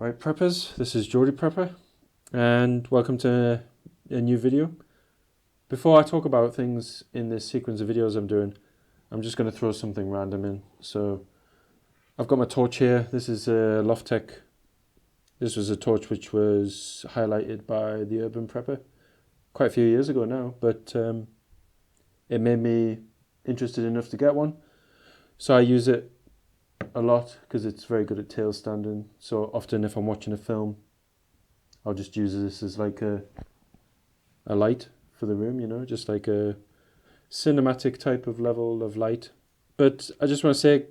Right, preppers, this is Geordie Prepper, and welcome to a new video. Before I talk about things in this sequence of videos I'm doing, I'm just going to throw something random in. So, I've got my torch here. This is a Loftech. This was a torch which was highlighted by the Urban Prepper quite a few years ago now, but it made me interested enough to get one. So I use it a lot because it's very good at tail standing. So often if I'm watching a film, I'll just use this as like a light for the room, you know, just like a cinematic type of level of light. But I just want to say,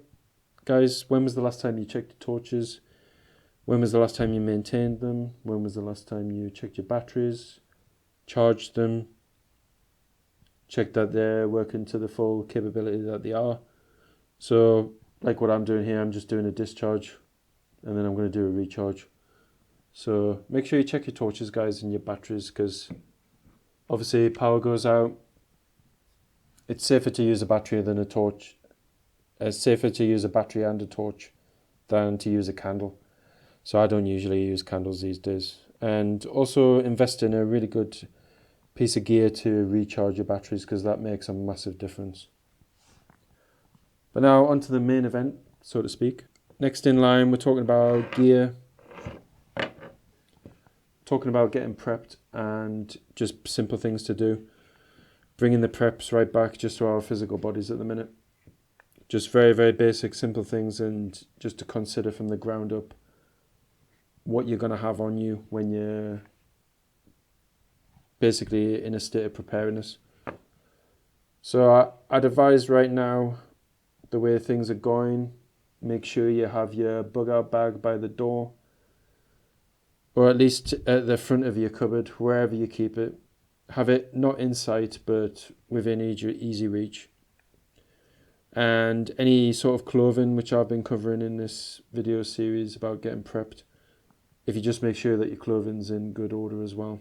guys, when was the last time you checked your torches? When was the last time you maintained them? When was the last time you checked your batteries, charged them, checked that they're working to the full capability that they are? So like what I'm doing here, I'm just doing a discharge and then I'm going to do a recharge. So make sure you check your torches, guys, and your batteries, because obviously power goes out. It's safer to use a battery than a torch. It's safer to use a battery and a torch than to use a candle. So I don't usually use candles these days. And also invest in a really good piece of gear to recharge your batteries, because that makes a massive difference. But now on to the main event, so to speak. Next in line, we're talking about gear, talking about getting prepped and just simple things to do. Bringing the preps right back just to our physical bodies at the minute. Just very, very basic, simple things, and just to consider from the ground up what you're going to have on you when you're basically in a state of preparedness. So I'd advise right now, the way things are going, make sure you have your bug out bag by the door, or at least at the front of your cupboard, wherever you keep it. Have it not in sight, but within easy reach. And any sort of clothing, which I've been covering in this video series about getting prepped, if you just make sure that your clothing's in good order as well.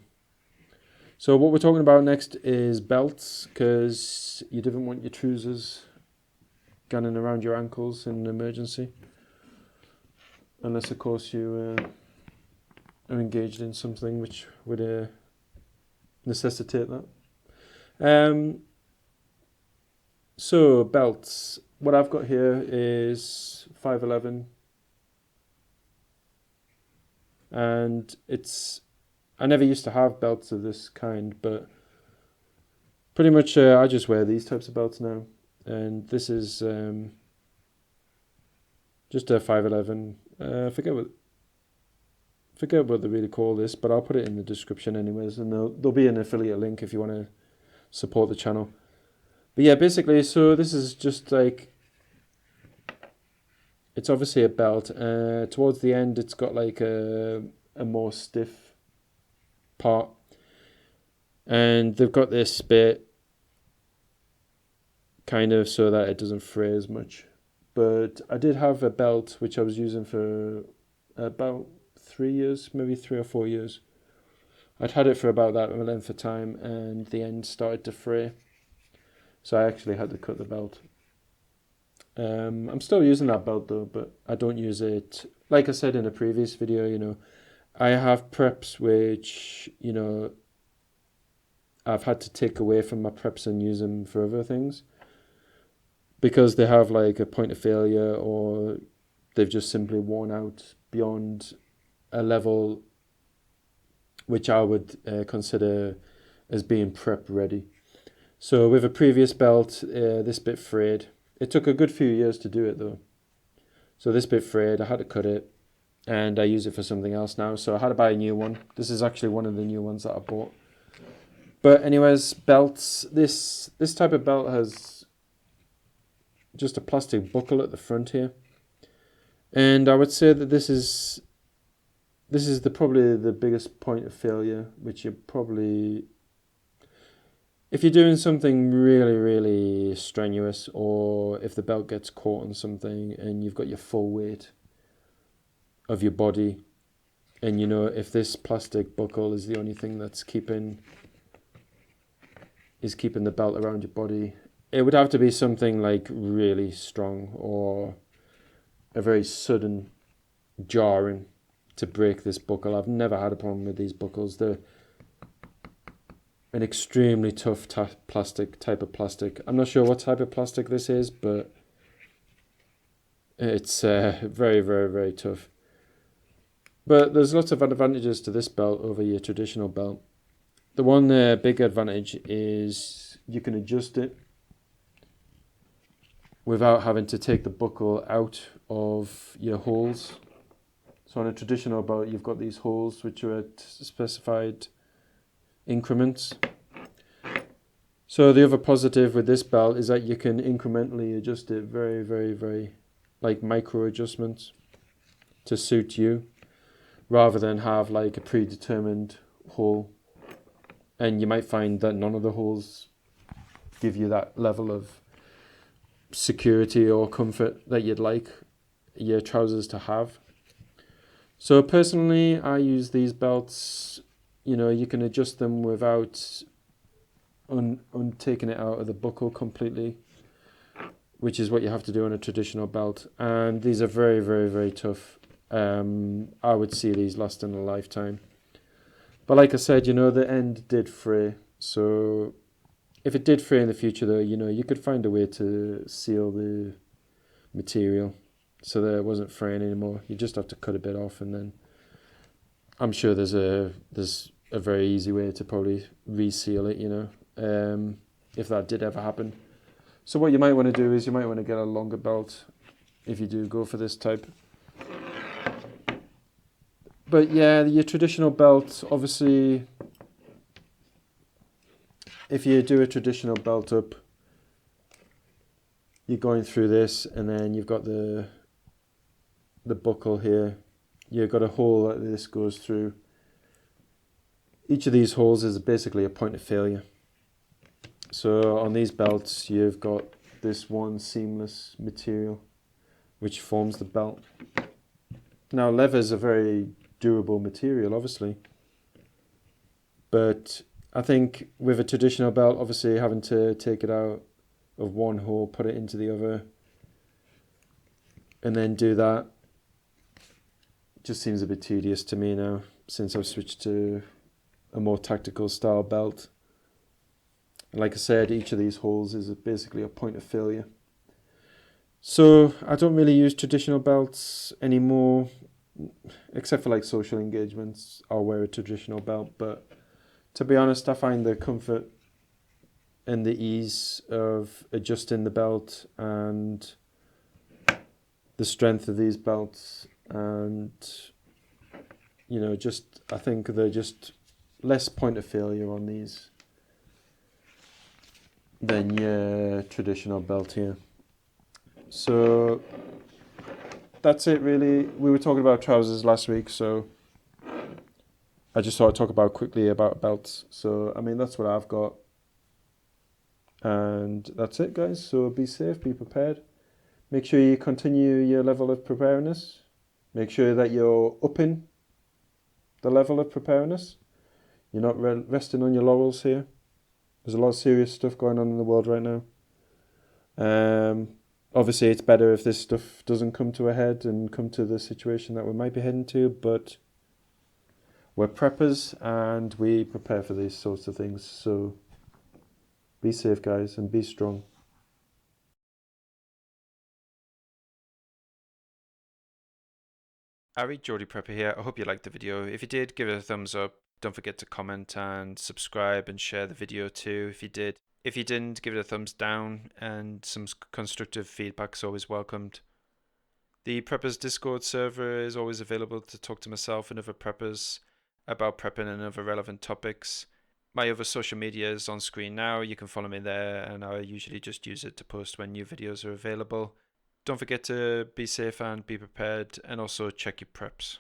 So what we're talking about next is belts, because you didn't want your trousers gunning around your ankles in an emergency, unless of course you are engaged in something which would necessitate that. So belts, what I've got here is 511, and I never used to have belts of this kind, but pretty much I just wear these types of belts now. And this is just a 511. Forget what they really call this, but I'll put it in the description anyways, and there'll be an affiliate link if you want to support the channel. But yeah, basically, so this is just like, it's obviously a belt. Towards the end, it's got like a more stiff part, and they've got this bit kind of so that it doesn't fray as much. But I did have a belt which I was using for about 3 years, maybe 3 or 4 years. I'd had it for about that length of time, and the end started to fray, so I actually had to cut the belt. I'm still using that belt though, but I don't use it, like I said in a previous video, you know, I have preps which, you know, I've had to take away from my preps and use them for other things, because they have like a point of failure, or they've just simply worn out beyond a level which I would consider as being prep ready. So with a previous belt, this bit frayed. It took a good few years to do it though. So this bit frayed, I had to cut it, and I use it for something else now. So I had to buy a new one. This is actually one of the new ones that I bought. But anyways, belts. This type of belt has just a plastic buckle at the front here, and I would say that this is probably the biggest point of failure, which you probably, if you're doing something really, really strenuous, or if the belt gets caught on something and you've got your full weight of your body, and you know, if this plastic buckle is the only thing that's keeping the belt around your body, it would have to be something like really strong, or a very sudden jarring to break this buckle. I've never had a problem with these buckles. They're an extremely tough type of plastic. I'm not sure what type of plastic this is, but it's very, very, very tough. But there's lots of advantages to this belt over your traditional belt. The one big advantage is you can adjust it without having to take the buckle out of your holes. So on a traditional belt, you've got these holes which are at specified increments. So the other positive with this belt is that you can incrementally adjust it very, very, very, like micro adjustments to suit you, rather than have like a predetermined hole. And you might find that none of the holes give you that level of security or comfort that you'd like your trousers to have. So personally, I use these belts. You know, you can adjust them without taking it out of the buckle completely, which is what you have to do on a traditional belt. And these are very, very, very tough. I would see these lasting a lifetime. But like I said, you know, the end did fray. So if it did fray in the future, though, you know, you could find a way to seal the material so that it wasn't fraying anymore. You just have to cut a bit off, and then I'm sure there's a very easy way to probably reseal it, you know, if that did ever happen. So what you might want to do is you might want to get a longer belt if you do go for this type. But yeah, your traditional belt, obviously, if you do a traditional belt up, you're going through this, and then you've got the buckle here. You've got a hole that this goes through. Each of these holes is basically a point of failure. So on these belts, you've got this one seamless material which forms the belt. Now, leather is a very durable material, obviously, but I think with a traditional belt, obviously having to take it out of one hole, put it into the other, and then do that just seems a bit tedious to me now, since I've switched to a more tactical style belt. And like I said, each of these holes is basically a point of failure. So I don't really use traditional belts anymore, except for like social engagements. I'll wear a traditional belt, but to be honest, I find the comfort and the ease of adjusting the belt and the strength of these belts, and you know, just I think they're just less point of failure on these than your traditional belt here. So that's it really. We were talking about trousers last week, so I just thought I'd talk about quickly about belts. So I mean, that's what I've got, and that's it, guys. So be safe, be prepared. Make sure you continue your level of preparedness. Make sure that you're upping the level of preparedness. You're not resting on your laurels here. There's a lot of serious stuff going on in the world right now. Obviously, it's better if this stuff doesn't come to a head and come to the situation that we might be heading to, but we're preppers and we prepare for these sorts of things. So be safe, guys, and be strong. Geordie Prepper here. I hope you liked the video. If you did, give it a thumbs up. Don't forget to comment and subscribe and share the video too if you did. If you didn't, give it a thumbs down, and some constructive feedback is always welcomed. The Preppers Discord server is always available to talk to myself and other preppers about prepping and other relevant topics. My other social media is on screen now. You can follow me there, and I usually just use it to post when new videos are available. Don't forget to be safe and be prepared, and also check your preps.